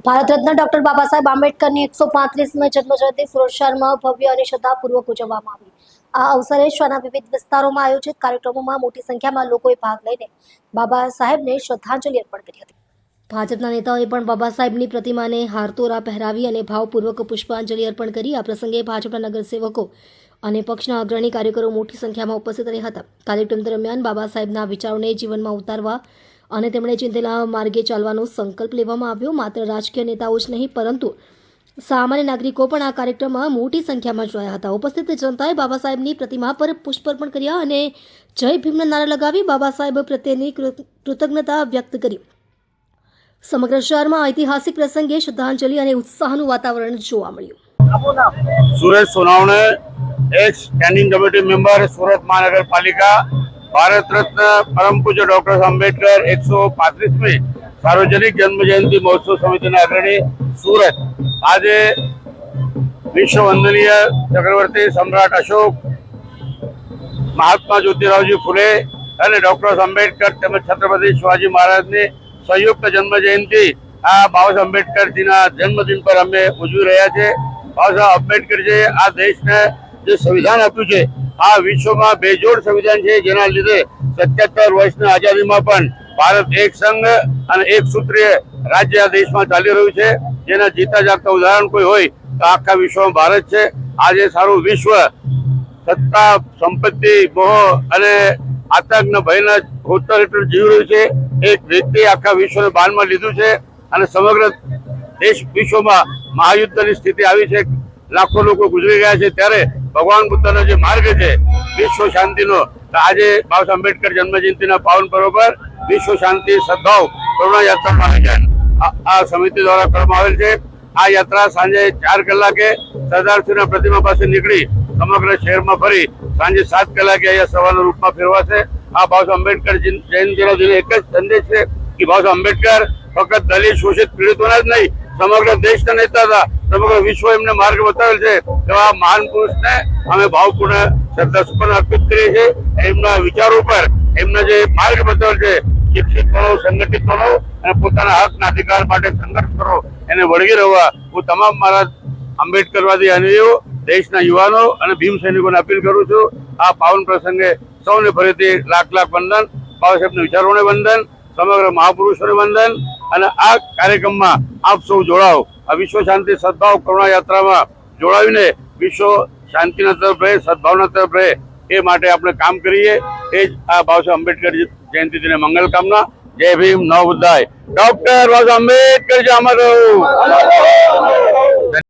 Bharat Ratna doctor Baba Saheb આંબેડકરની 135મી જન્મજયંતિ સુરત શહેરમાં ભવ્ય અને શ્રદ્ધાપૂર્વક ઉજવવામાં આવી। આ અવસરે શહેરના વિવિધ વિસ્તારોમાં આયોજિત કાર્યક્રમોમાં મોટી સંખ્યામાં લોકોએ ભાગ લઈને બાબા સાહેબને શ્રદ્ધાંજલિ અર્પણ કરી હતી। ભાજપના નેતાઓએ પણ બાબા સાહેબની પ્રતિમાને હારતોરા પહેરાવી અને ભાવપૂર્વક પુષ્પાંજલિ અર્પણ કરી। આ પ્રસંગે ભાજપના નગરસેવકો અને પક્ષના અગ્રણી કાર્યકરો મોટી સંખ્યામાં ઉપસ્થિત રહ્યા હતા। કાર્યક્રમ દરમિયાન બાબા સાહેબના વિચારોને જીવનમાં ઉતારવા અને તેમણે ચિંતેલા માર્ગે ચાલવાનો સંકલ્પ લેવામાં આવ્યો। માત્ર રાજકીય નેતાઓ જ નહીં પરંતુ સામાન્ય નાગરિકો પણ આ કાર્યક્રમમાં મોટી સંખ્યામાં જોડાયા હતા। ઉપસ્થિત જનતાએ બાબા સાહેબની પ્રતિમા પર પુષ્પાર્પણ કર્યા અને જય ભીમના નારા લગાવી બાબા સાહેબ પ્રત્યેની કૃતજ્ઞતા વ્યક્ત કરી। સમગ્ર શહેરમાં ઐતિહાસિક પ્રસંગે શ્રદ્ધાંજલિ અને ઉત્સાહનું વાતાવરણ જોવા મળ્યું। Suresh Sonawane, ex standing committee member, Surat महानगरपालिका। भारत रत्न परम पूज्य डॉक्टर आंबेडकर 135મી सार्वजनिक जन्म जयंती महोत्सव समिति अग्रणी सूरत आज विश्व वंदनीय चक्रवर्ती सम्राट अशोक, महात्मा ज्योतिरावजी फुले और डॉक्टर आंबेडकर તેમજ छत्रपति शिवाजी महाराज ने संयुक्त जन्म जयंती आ बाबा आंबेडकर जी जन्मदिन पर अमे उजवी रह्या छे। बाबा आंबेडकर जी आ देश ने जो संविधान आप्युं छे आ विश्व में बेजोड़ संविधान है, जेना लीधे 77 वर्षनी आजादी में पण भारत एक संघ और एक सूत्रीय राज्य आ देश में चाली रह्युं छे। जेना जीता जागता उदाहरण कोई होय तो आखा विश्व में भारत है। आज सारू विश्व सत्ता, संपत्ति, मोह अने आतंक भयना होतल हेठळ जीवी रह्युं छे। एक व्यक्ति आखा विश्व ने बान में लीधुं छे अने समग्र देश विश्व में महायुद्धनी स्थिति आवी छे। लाखों लोग गुजरी गया है, त्यारे भगवान बुद्धनो जो मार्ग है विश्व शांति नो, तो आज बाबा आंबेडकर जन्म जयंती पावन पर्व पर विश्व शांति सद्भाव करुणा यात्रा आयोजन आ समिति द्वारा करवामां आवेल छे। आ यात्रा सांजे 4 कलाके सरदारश्रीना प्रतिमा पासे निकली समग्र शहर में फरी सांजे 7 कलाके अहींया सवारना रूप में फेरवाशे। आ बाबा आंबेडकर जयंतीना दिने एक ज संदेश है कि बाबा आंबेडकर फकत दलित शोषित पीड़ितोना ज नहीं समग्र देशना नेता था। समग्र विश्व एमने मार्ग बतावेल छे। एवा महान पुरुषने अमे भावपूर्ण श्रद्धासुमन अर्पित करीए छे। एमना विचारों पर एमने जे मार्ग बतावेल छे, शिक्षित बनो, संगठित बनो अने पोताना हकना अधिकार माटे संघर्ष करो, एने वळगी रहवा हूँ तमाम मारा आंबेडकरवादी अनुयायीओ, देशना युवानो अने भीम सैनिकोने अपील करूं छुं। आ पावन प्रसंगे सौने फरीथी लाख लाख वंदन, बाबा साहेबना विचारोने वंदन, समग्र महापुरुषोने वंदन અને આ કાર્યક્રમમાં આપ સૌ જોડાઓ। આ વિશ્વ શાંતિ સદભાવ કરુણા યાત્રામાં જોડાવીને વિશ્વ શાંતિના તરફ રહે, સદભાવના તરફ રહે એ માટે આપણે કામ કરીએ। એ જ આ બાબા આંબેડકર જયંતિ દિને મંગલ કામના। જય ભીમ, નવ બુદ્ધાય। ડોક્ટર બાબા આંબેડકર જી અમર રહો।